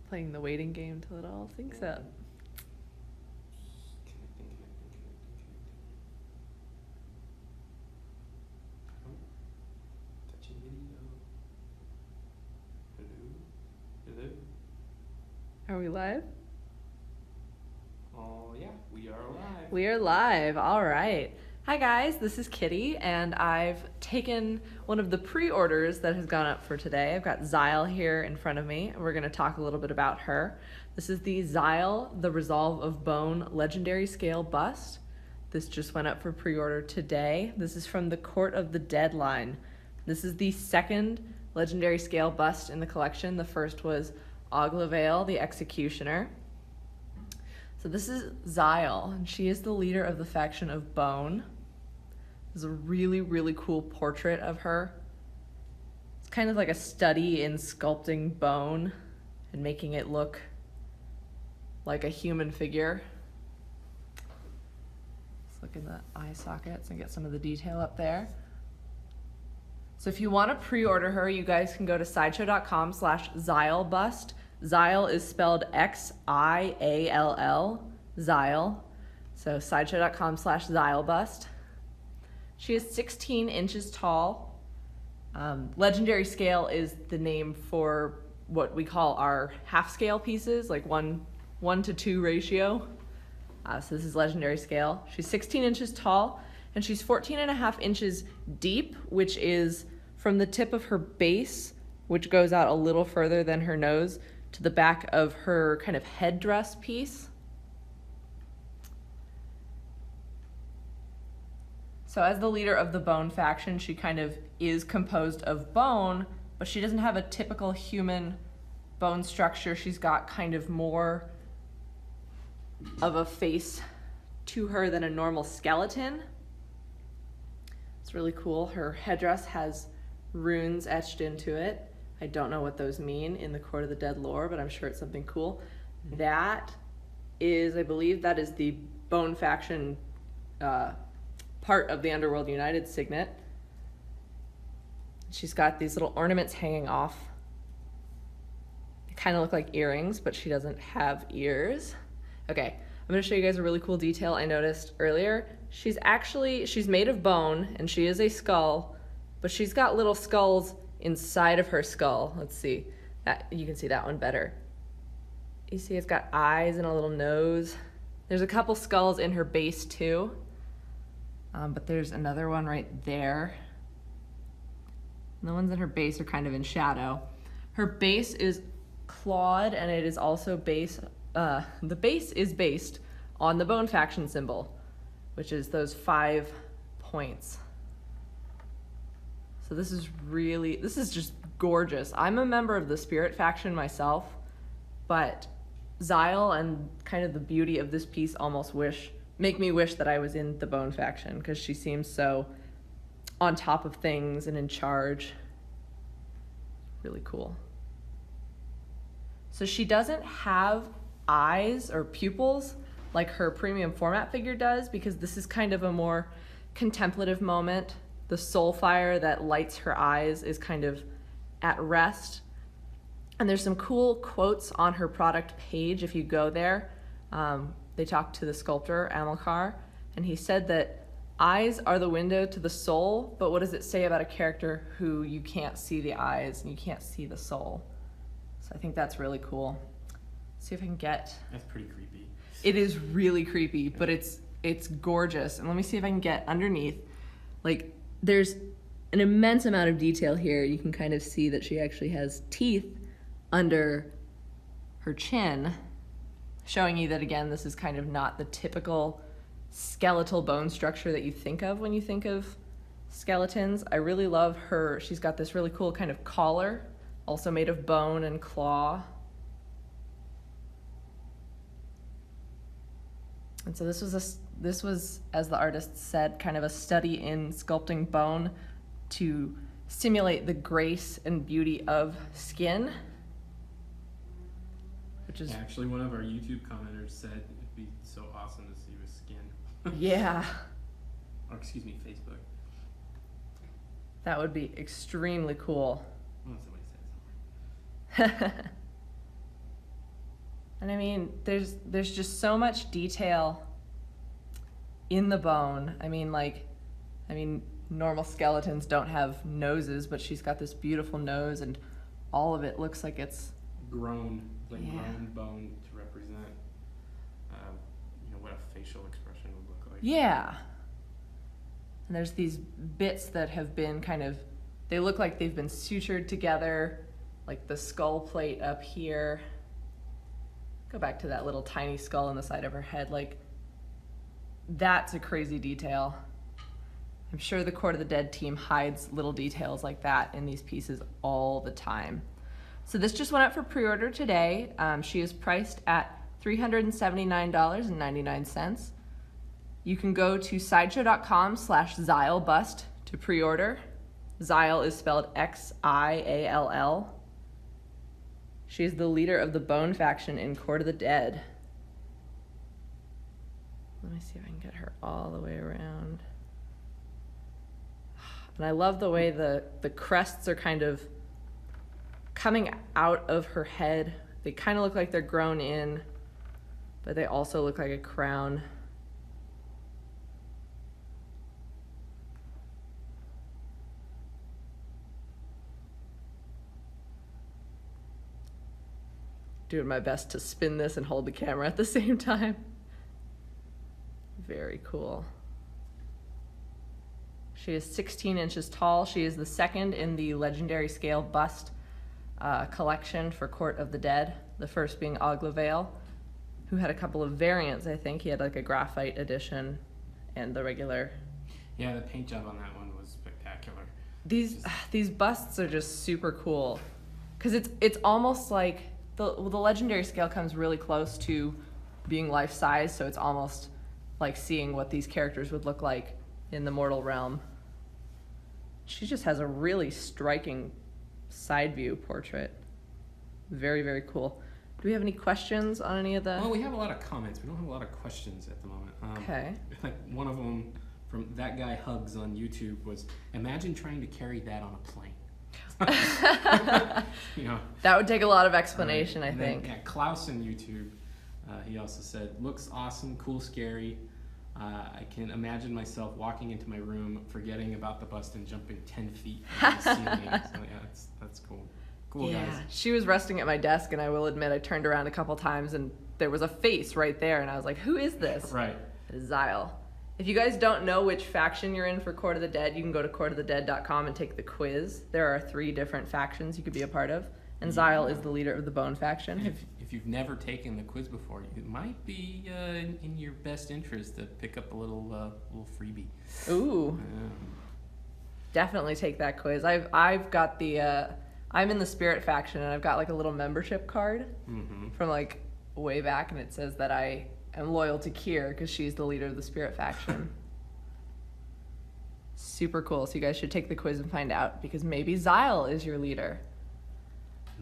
Playing the waiting game till it all syncs up. Touching video. Hello? Are we live? Oh, yeah, we are live. We are live. All right. Hi, guys. This is Kitty, and I've taken one of the pre-orders that has gone up for today. I've got Xiall here in front of me, and we're going to talk a little bit about her. This is the Xiall, the Resolve of Bone Legendary Scale Bust. This just went up for pre-order today. This is from the Court of the Dead line. This is the second Legendary Scale bust in the collection. The first was Oglavale, the Executioner. So this is Xiall, and she is the leader of the faction of Bone. There's a really, really cool portrait of her. It's kind of like a study in sculpting bone and making it look like a human figure. Let's look in the eye sockets and get some of the detail up there. So if you want to pre-order her, you guys can go to sideshow.com/XiallBust. Xiall is spelled Xiall, Xiall. So sideshow.com/XiallBust. She is 16 inches tall. Legendary scale is the name for what we call our half scale pieces, like 1:2 ratio. So this is legendary scale. She's 16 inches tall, and she's 14.5 inches deep, which is from the tip of her base, which goes out a little further than her nose, to the back of her kind of headdress piece. So as the leader of the Bone faction, she kind of is composed of bone, but she doesn't have a typical human bone structure. She's got kind of more of a face to her than a normal skeleton. It's really cool. Her headdress has runes etched into it. I don't know what those mean in the Court of the Dead lore, but I'm sure it's something cool. That is, I believe that is the Bone faction part of the Underworld United signet. She's got these little ornaments hanging off. They kind of look like earrings, but she doesn't have ears. Okay, I'm going to show you guys a really cool detail I noticed earlier. She's made of bone, and she is a skull, but she's got little skulls inside of her skull. Let's see. You can see that one better. You see it's got eyes and a little nose. There's a couple skulls in her base too. But there's another one right there. And the ones in her base are kind of in shadow. Her base is clawed, and it is also the base is based on the Bone faction symbol, which is those 5 points. So this is just gorgeous. I'm a member of the Spirit faction myself, but Xiall and kind of the beauty of this piece almost make me wish that I was in the Bone faction, because she seems so on top of things and in charge. Really cool. So she doesn't have eyes or pupils like her premium format figure does, because this is kind of a more contemplative moment. The soul fire that lights her eyes is kind of at rest. And there's some cool quotes on her product page if you go there. They talked to the sculptor, Amilcar, and he said that eyes are the window to the soul, but what does it say about a character who you can't see the eyes and you can't see the soul? So I think that's really cool. Let's see if I can get... That's pretty creepy. It is really creepy, but it's gorgeous. And let me see if I can get underneath. Like, there's an immense amount of detail here. You can kind of see that she actually has teeth under her chin, showing you that, again, this is kind of not the typical skeletal bone structure that you think of when you think of skeletons. I really love her. She's got this really cool kind of collar, also made of bone and claw. And so this was, as the artist said, kind of a study in sculpting bone to simulate the grace and beauty of skin. Which is... Actually, one of our YouTube commenters said it'd be so awesome to see with skin. Yeah. Or excuse me, Facebook. That would be extremely cool. Oh, somebody said And I mean, there's just so much detail in the bone. I mean, normal skeletons don't have noses, but she's got this beautiful nose, and all of it looks like it's Grown, Yeah. grown bone to represent, what a facial expression would look like. yeah. And there's these bits that have been they look like they've been sutured together, like the skull plate up here. Go back to that little tiny skull on the side of her head. Like, that's a crazy detail. I'm sure the Court of the Dead team hides little details like that in these pieces all the time. So this just went up for pre-order today. She is priced at $379.99. You can go to sideshow.com/XiallBust to pre-order. Xiall is spelled Xiall. She is the leader of the Bone faction in Court of the Dead. Let me see if I can get her all the way around. And I love the way the crests are kind of coming out of her head. They kind of look like they're grown in, but they also look like a crown. Doing my best to spin this and hold the camera at the same time. Very cool. She is 16 inches tall. She is the second in the legendary scale bust collection for Court of the Dead, the first being Aglavale, who had a couple of variants, I think. He had like a graphite edition and the regular. Yeah, the paint job on that one was spectacular. These busts are just super cool, because it's almost like the legendary scale comes really close to being life size, so it's almost like seeing what these characters would look like in the mortal realm. She just has a really striking side view portrait. Very, very cool. Do we have any questions on any of the... Well, we have a lot of comments. We don't have a lot of questions at the moment. Okay. Like one of them from that guy Hugs on YouTube was, imagine trying to carry that on a plane. That would take a lot of explanation, I then, think. yeah, Klaus on YouTube, he also said, looks awesome, cool, scary. I can imagine myself walking into my room, forgetting about the bust and jumping 10 feet from the ceiling. So yeah, that's cool. Cool, Yeah, guys. she was resting at my desk, and I will admit I turned around a couple times, and there was a face right there, and I was like, who is this? Right. Xiall. If you guys don't know which faction you're in for Court of the Dead, you can go to courtofthedead.com and take the quiz. There are 3 different factions you could be a part of, and Xiall is the leader of the Bone faction. If you've never taken the quiz before, it might be in your best interest to pick up a little freebie. Ooh. Definitely take that quiz. I've got the I'm in the Spirit faction, and I've got like a little membership card from like way back, and it says that I am loyal to Kier because she's the leader of the Spirit faction. Super cool. So you guys should take the quiz and find out, because maybe Xiall is your leader.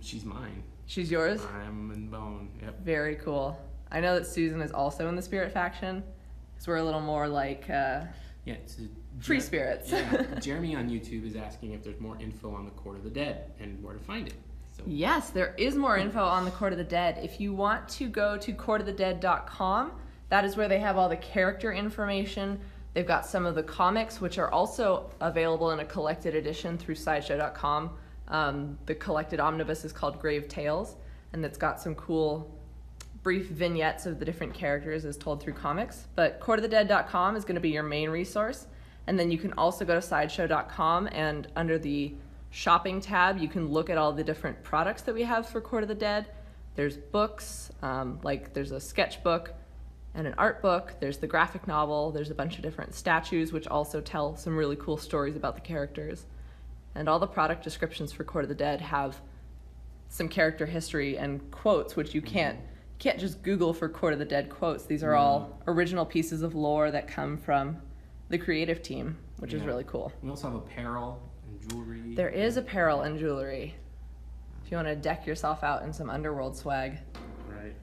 She's mine. She's yours? I'm in Bone. Yep. Very cool. I know that Susan is also in the Spirit faction, because we're a little more like free spirits. Yeah. Jeremy on YouTube is asking if there's more info on the Court of the Dead and where to find it. So. Yes, there is more info on the Court of the Dead. If you want to go to courtofthedead.com, that is where they have all the character information. They've got some of the comics, which are also available in a collected edition through sideshow.com. The collected omnibus is called Grave Tales, and it's got some cool brief vignettes of the different characters as told through comics. But courtofthedead.com is going to be your main resource. And then you can also go to sideshow.com, and under the shopping tab, you can look at all the different products that we have for Court of the Dead. There's books, like there's a sketchbook and an art book. There's the graphic novel. There's a bunch of different statues, which also tell some really cool stories about the characters. And all the product descriptions for Court of the Dead have some character history and quotes, which you can't just Google for Court of the Dead quotes. These are all original pieces of lore that come from the creative team, which is really cool. We also have apparel and jewelry. There is apparel and jewelry if you want to deck yourself out in some underworld swag. Right.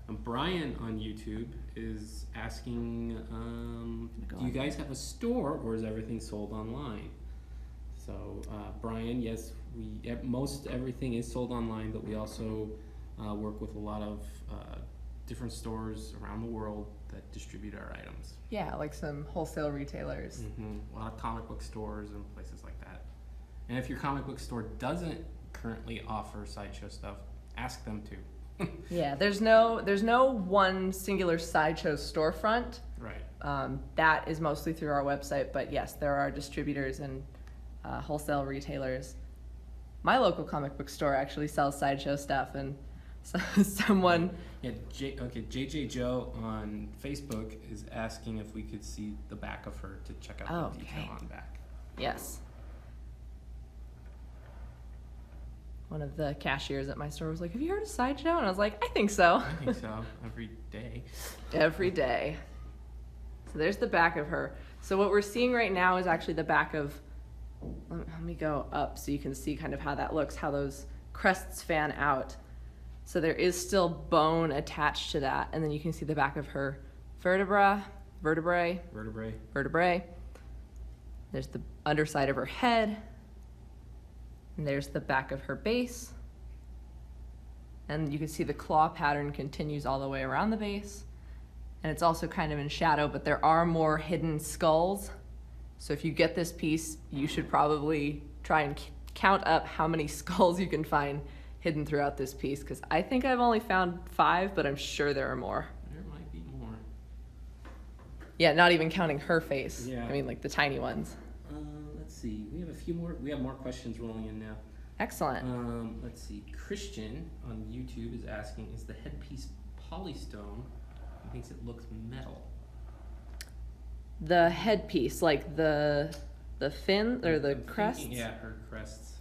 Brian on YouTube is asking, do you guys have a store, or is everything sold online? So, Brian, yes, Most everything is sold online, but we also work with a lot of different stores around the world that distribute our items. Yeah, like some wholesale retailers. A lot of comic book stores and places like that. And if your comic book store doesn't currently offer Sideshow stuff, ask them to. Yeah, there's no one singular Sideshow storefront. Right. That is mostly through our website, but yes, there are distributors and wholesale retailers. My local comic book store actually sells Sideshow stuff, and someone... Yeah, JJ Joe on Facebook is asking if we could see the back of her to check out the detail on the back. Yes. One of the cashiers at my store was like, "Have you heard of Sideshow?" And I was like, "I think so." I think so. Every day. Every day. So there's the back of her. So what we're seeing right now is actually the back of... Let me go up so you can see kind of how that looks, how those crests fan out. So there is still bone attached to that, and then you can see the back of her vertebrae. There's the underside of her head, and there's the back of her base. And you can see the claw pattern continues all the way around the base, and it's also kind of in shadow, but there are more hidden skulls. So if you get this piece, you should probably try and count up how many skulls you can find hidden throughout this piece, because I think I've only found 5, but I'm sure there are more. There might be more. Yeah, not even counting her face. Yeah. I mean, like the tiny ones. Let's see. We have a few more. We have more questions rolling in now. Excellent. Let's see. Christian on YouTube is asking, is the headpiece polystone? He thinks it looks metal. The headpiece, like the fin or the I'm crest? thinking, yeah, her crests.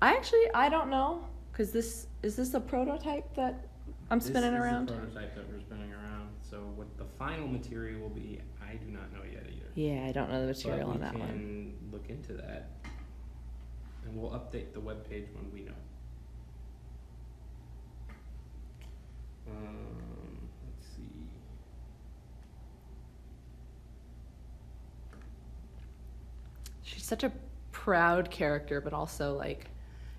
I don't know, because is this a prototype that I'm spinning around? This is the prototype that we're spinning around. So what the final material will be, I do not know yet either. Yeah, I don't know the material on that one. We can look into that, and we'll update the webpage when we know. Let's see. She's such a proud character, but also like...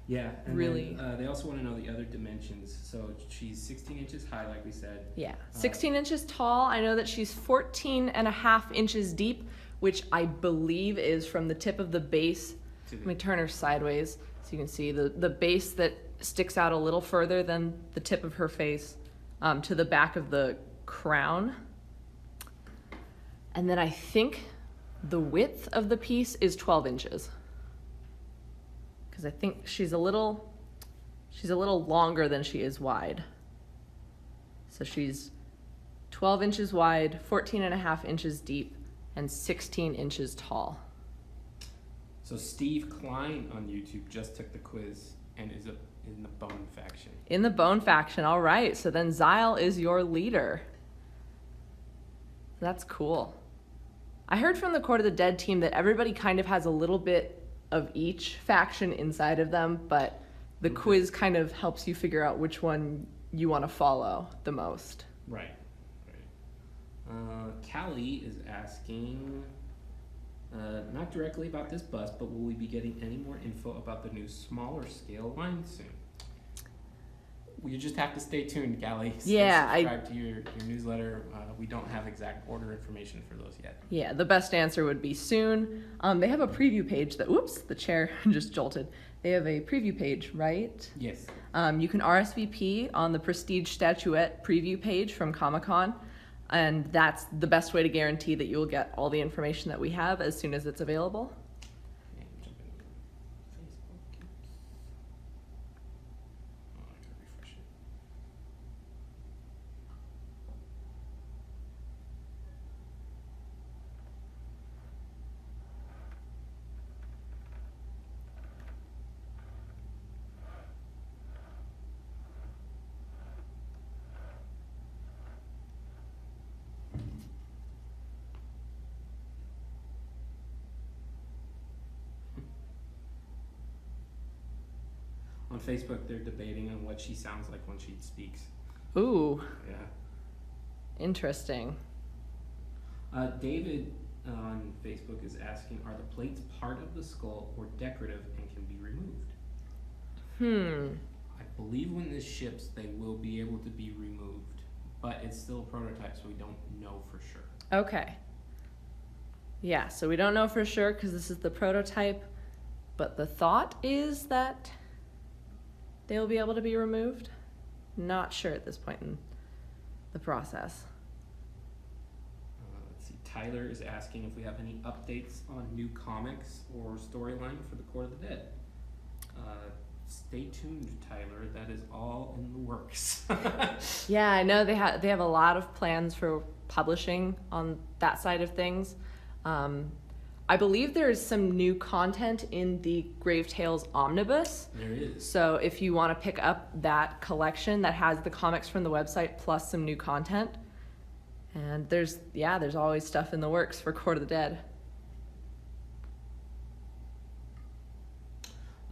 Yeah, and really. then, they also want to know the other dimensions. So she's 16 inches high, like we said. Yeah, 16 inches tall. I know that she's 14 and a half inches deep, which I believe is from the tip of the base. Let me turn her sideways so you can see the base that sticks out a little further than the tip of her face, to the back of the crown. And then I think the width of the piece is 12 inches. Because I think she's a little longer than she is wide. So she's 12 inches wide, 14 and a half inches deep, and 16 inches tall. So Steve Klein on YouTube just took the quiz and is in the bone faction. In the bone faction, all right. So then Xiall is your leader. That's cool. I heard from the Court of the Dead team that everybody kind of has a little bit of each faction inside of them, but the quiz kind of helps you figure out which one you want to follow the most. Right. Callie is asking, not directly about this bust, but will we be getting any more info about the new smaller scale line soon? You just have to stay tuned, Callie. Yeah, subscribe to your newsletter. We don't have exact order information for those yet. Yeah, the best answer would be soon. They have a preview page that, whoops, the chair just jolted. They have a preview page, right? Yes. You can RSVP on the Prestige Statuette preview page from Comic-Con, and that's the best way to guarantee that you will get all the information that we have as soon as it's available. Yeah, jump in Facebook. Oh, I gotta refresh it. On Facebook, they're debating on what she sounds like when she speaks. Ooh, Yeah. interesting. David on Facebook is asking, are the plates part of the skull or decorative and can be removed? I believe when this ships, they will be able to be removed, but it's still a prototype, so we don't know for sure. Okay. Yeah, so we don't know for sure because this is the prototype, but the thought is that they will be able to be removed. Not sure at this point in the process. Let's see. Tyler is asking if we have any updates on new comics or storyline for the Court of the Dead. Stay tuned, Tyler. That is all in the works. Yeah, I know they have a lot of plans for publishing on that side of things. I believe there is some new content in the Grave Tales Omnibus. There is. So if you want to pick up that collection that has the comics from the website plus some new content, and there's always stuff in the works for Court of the Dead.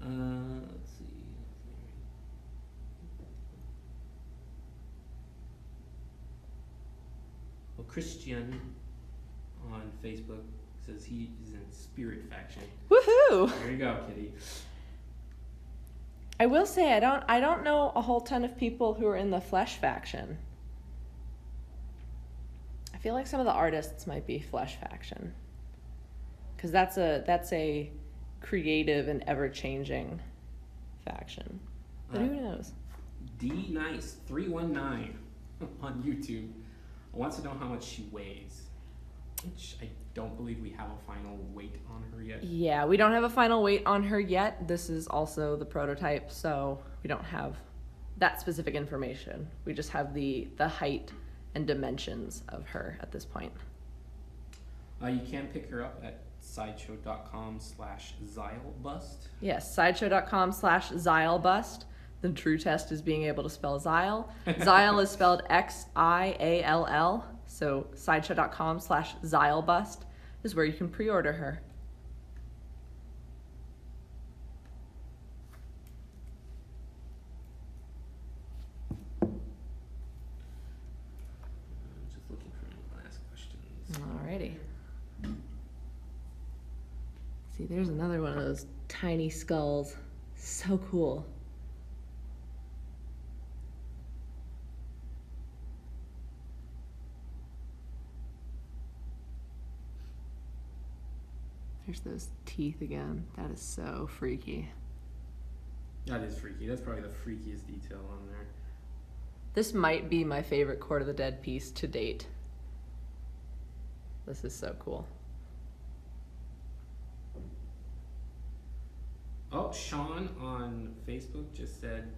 Let's see. Well, Christian on Facebook says he is in Spirit Faction. Woohoo! There you go, Kitty. I will say I don't know a whole ton of people who are in the Flesh Faction. I feel like some of the artists might be Flesh Faction, because that's a creative and ever-changing faction. But who knows? D-Nice319 on YouTube wants to know how much she weighs, which I don't believe we have a final weight on her yet. Yeah, we don't have a final weight on her yet. This is also the prototype, so we don't have that specific information. We just have the height and dimensions of her at this point. You can pick her up at sideshow.com/Xiallbust. Yes, sideshow.com/Xiallbust. The true test is being able to spell Xiall. Xiall is spelled Xiall, so sideshow.com/Xiallbust is where you can pre-order her. Just looking for any last questions. Alrighty. See, there's another one of those tiny skulls. So cool. There's those teeth again. That is so freaky. That is freaky. That's probably the freakiest detail on there. This might be my favorite Court of the Dead piece to date. This is so cool. Oh, Sean on Facebook just said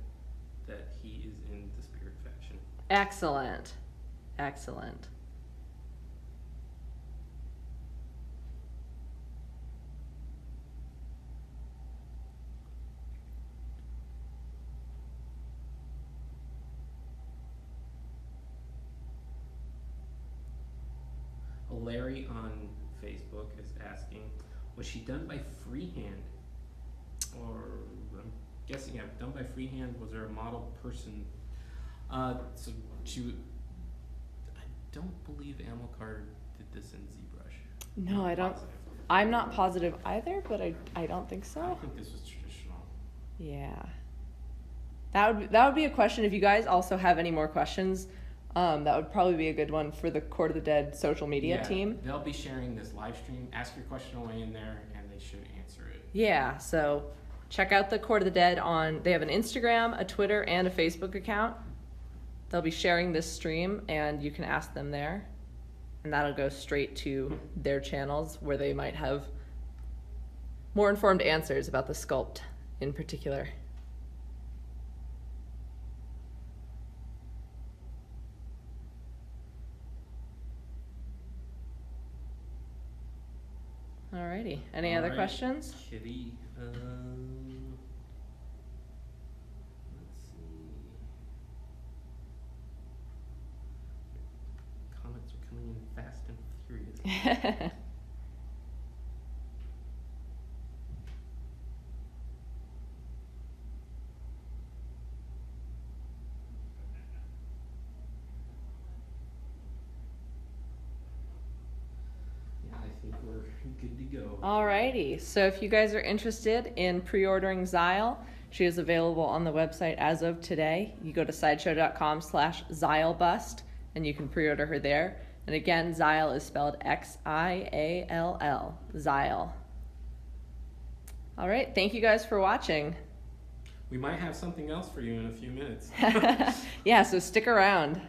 that he is in the Spirit Faction. Excellent. Excellent. Larry on Facebook is asking, was she done by freehand? Or, I'm guessing, yeah, done by freehand. Was there a model person? So she, I don't believe Amilcar did this in ZBrush. No, I don't. Positive. I'm not positive either, but I don't think so. I think this was traditional. Yeah. That would be a question. If you guys also have any more questions, that would probably be a good one for the Court of the Dead social media team. They'll be sharing this live stream. Ask your question away in there, and they should answer it. Yeah, so check out the Court of the Dead they have an Instagram, a Twitter, and a Facebook account. They'll be sharing this stream, and you can ask them there. And that'll go straight to their channels where they might have more informed answers about the sculpt in particular. Alrighty. Any other questions? Kitty. Let's see. Comments are coming in fast and furious. Yeah, I think we're good to go. Alrighty, so if you guys are interested in pre-ordering Xiall, She is available on the website as of today. You go to sideshow.com/Xiallbust and you can pre-order her there. And again, Xiall is spelled Xiall, Xiall. All right, thank you guys for watching. We might have something else for you in a few minutes. Yeah, so stick around.